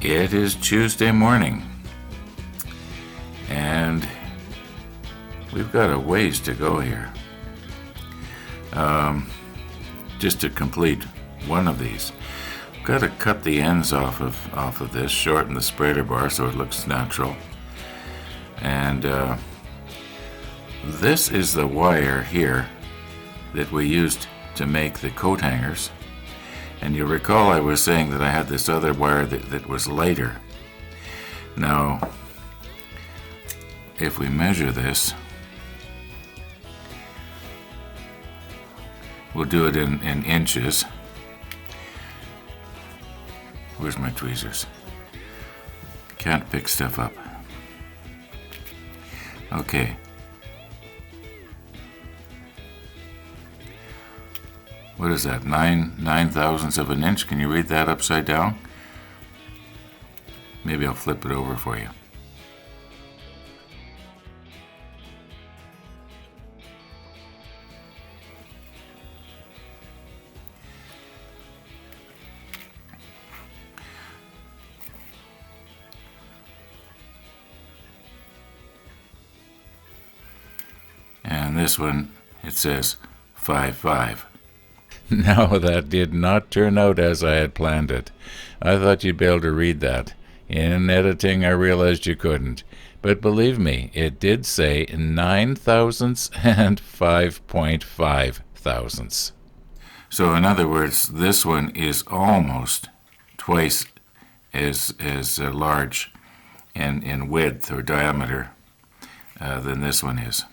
It is Tuesday morning, and we've got a ways to go here. Just to complete one of these, I've got to cut the ends off of this, shorten the spreader bar so it looks natural. And this is the wire here that we used to make the coat hangers. And you recall I was saying that I had this other wire that was lighter. Now, if we measure this, we'll do it in inches. Where's my tweezers? Can't pick stuff up. Okay. What is that? 9 thousandths of an inch? Can you read that upside down? Maybe I'll flip it over for you. And this one, it says 5.5. Now that did not turn out as I had planned it. I thought you'd be able to read that. In editing, I realized you couldn't. But believe me, it did say 9 thousandths and 5.5 thousandths. So in other words, this one is almost twice as large in width or diameter than this one is.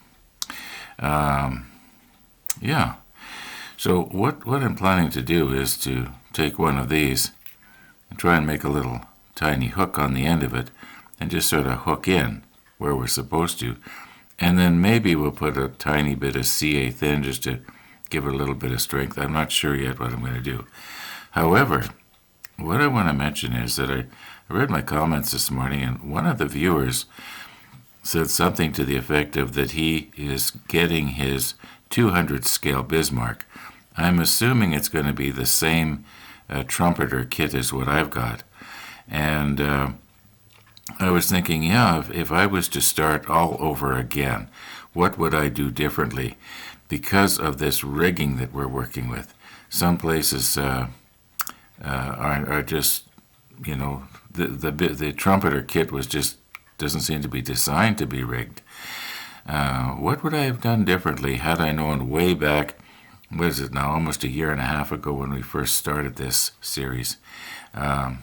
Yeah. So what I'm planning to do is to take one of these and try and make a little tiny hook on the end of it and just sort of hook in where we're supposed to. And then maybe we'll put a tiny bit of CA thin just to give it a little bit of strength. I'm not sure yet what I'm going to do. However, what I want to mention is that I read my comments this morning, and one of the viewers said something to the effect of that he is getting his 200 scale Bismarck. I'm assuming it's going to be the same Trumpeter kit as what I've got. And I was thinking, if I was to start all over again, what would I do differently? Because of this rigging that we're working with. Some places are just, the Trumpeter kit doesn't seem to be designed to be rigged. What would I have done differently had I known way back, what is it now, almost a year and a half ago when we first started this series? I'll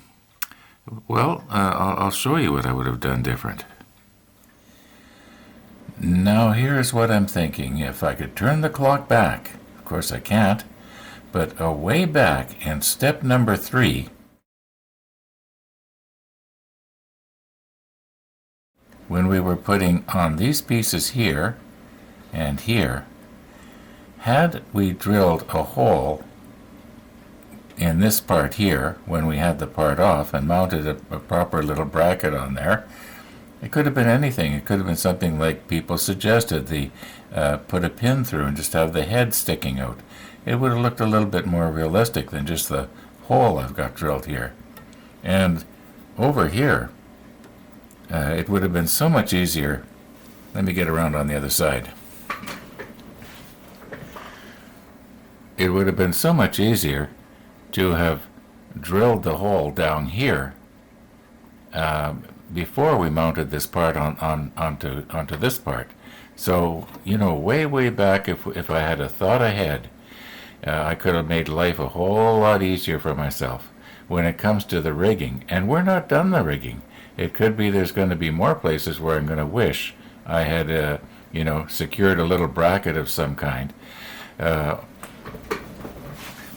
show you what I would have done different. Now here's what I'm thinking. If I could turn the clock back, of course I can't, but way back in step number 3, when we were putting on these pieces here and here, had we drilled a hole in this part here when we had the part off and mounted a proper little bracket on there, it could have been anything. It could have been something like people suggested, put a pin through and just have the head sticking out. It would have looked a little bit more realistic than just the hole I've got drilled here. And over here, it would have been so much easier. Let me get around on the other side. It would have been so much easier to have drilled the hole down here before we mounted this part onto this part. So, way back, if I had a thought ahead, I could have made life a whole lot easier for myself when it comes to the rigging. And we're not done the rigging. It could be there's going to be more places where I'm going to wish I had, secured a little bracket of some kind.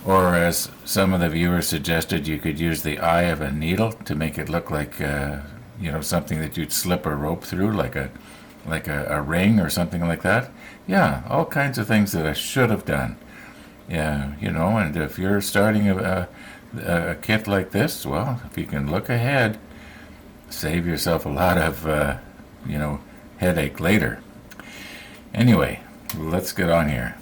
Or as some of the viewers suggested, you could use the eye of a needle to make it look like, something that you'd slip a rope through, like a ring or something like that. Yeah, all kinds of things that I should have done. Yeah, and if you're starting a kit like this, well, if you can look ahead, save yourself a lot of, headache later. Anyway, let's get on here.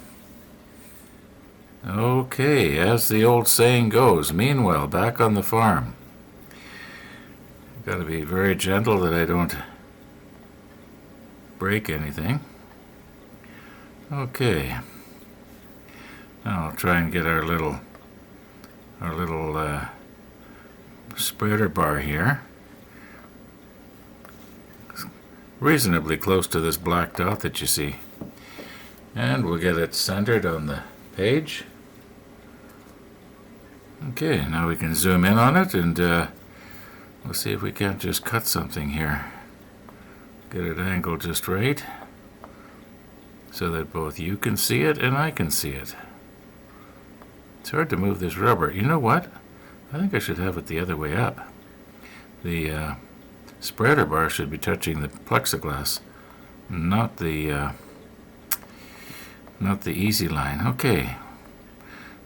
Okay, as the old saying goes, meanwhile, back on the farm. got to be very gentle that I don't break anything. Okay. Now I'll try and get our little spreader bar here reasonably close to this black dot that you see, and we'll get it centered on the page. Okay, now we can zoom in on it, and we'll see if we can't just cut something here. Get it angled just right so that both you can see it and I can see it. It's hard to move this rubber. You know what? I think I should have it the other way up. The spreader bar should be touching the plexiglass, not the easy line. Okay.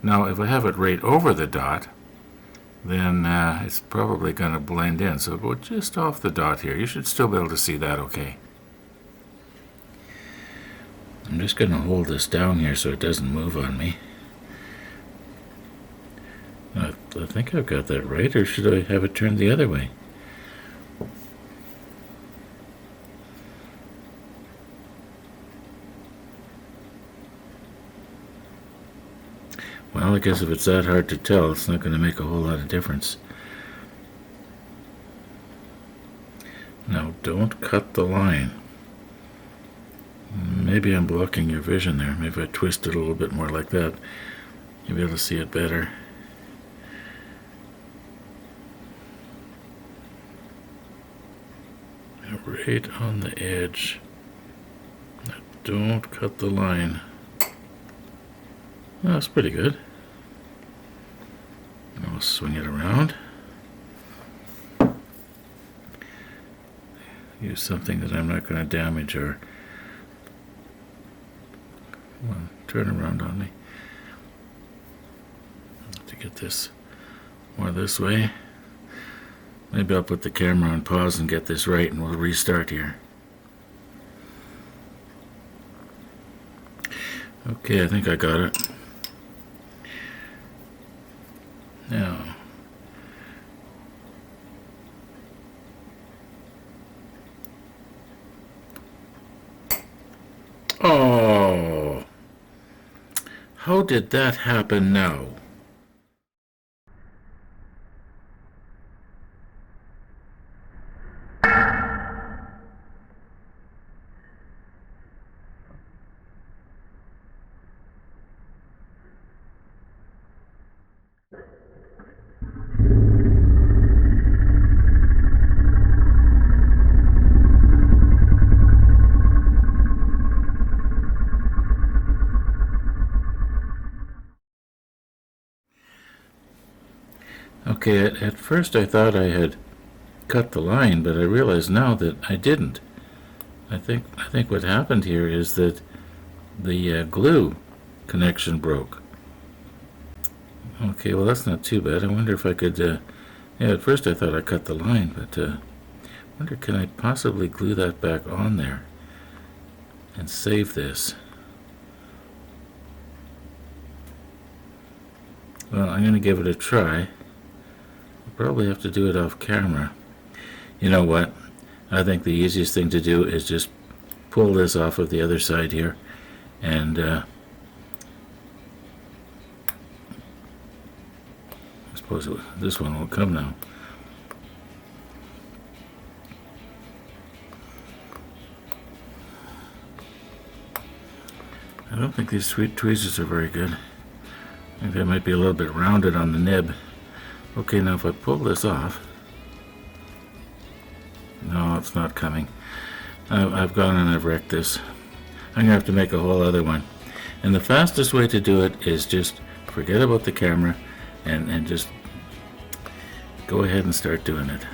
Now, if I have it right over the dot, then it's probably going to blend in. So go just off the dot here. You should still be able to see that okay. I'm just going to hold this down here so it doesn't move on me. I think I've got that right, or should I have it turned the other way? Well, I guess if it's that hard to tell, it's not going to make a whole lot of difference. Now, don't cut the line. Maybe I'm blocking your vision there. Maybe if I twist it a little bit more like that, you'll be able to see it better. Right on the edge. Now, don't cut the line. Well, that's pretty good. I'll swing it around. Use something that I'm not going to damage or... Well, turn around on me. To get this more this way. Maybe I'll put the camera on pause and get this right, and we'll restart here. Okay, I think I got it. Now, oh, how did that happen now? Okay, at first I thought I had cut the line, but I realize now that I didn't. I think what happened here is that the glue connection broke. Okay, well that's not too bad. I wonder if I could, yeah, at first I thought I cut the line, but I wonder, can I possibly glue that back on there and save this? Well, I'm going to give it a try. Probably have to do it off camera. You know what? I think the easiest thing to do is just pull this off of the other side here, and I suppose this one will come now. I don't think these sweet tweezers are very good. I think they might be a little bit rounded on the nib. Okay, now if I pull this off, no, it's not coming. I've gone and I've wrecked this. I'm going to have to make a whole other one. And the fastest way to do it is just forget about the camera and just go ahead and start doing it.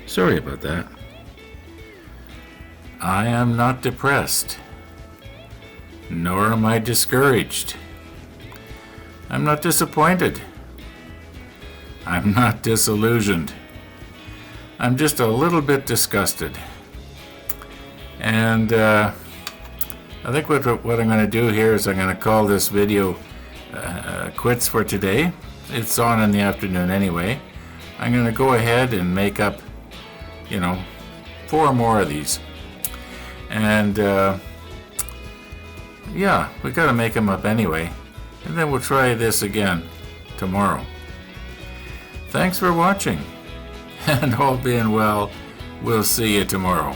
Sorry about that. I am not depressed, nor am I discouraged. I'm not disappointed. I'm not disillusioned. I'm just a little bit disgusted. And I think what I'm going to do here is I'm going to call this video quits for today. It's on in the afternoon anyway. I'm going to go ahead and make up 4 more of these. And yeah, we got to make them up anyway. And then we'll try this again tomorrow. Thanks for watching. And all being well, we'll see you tomorrow.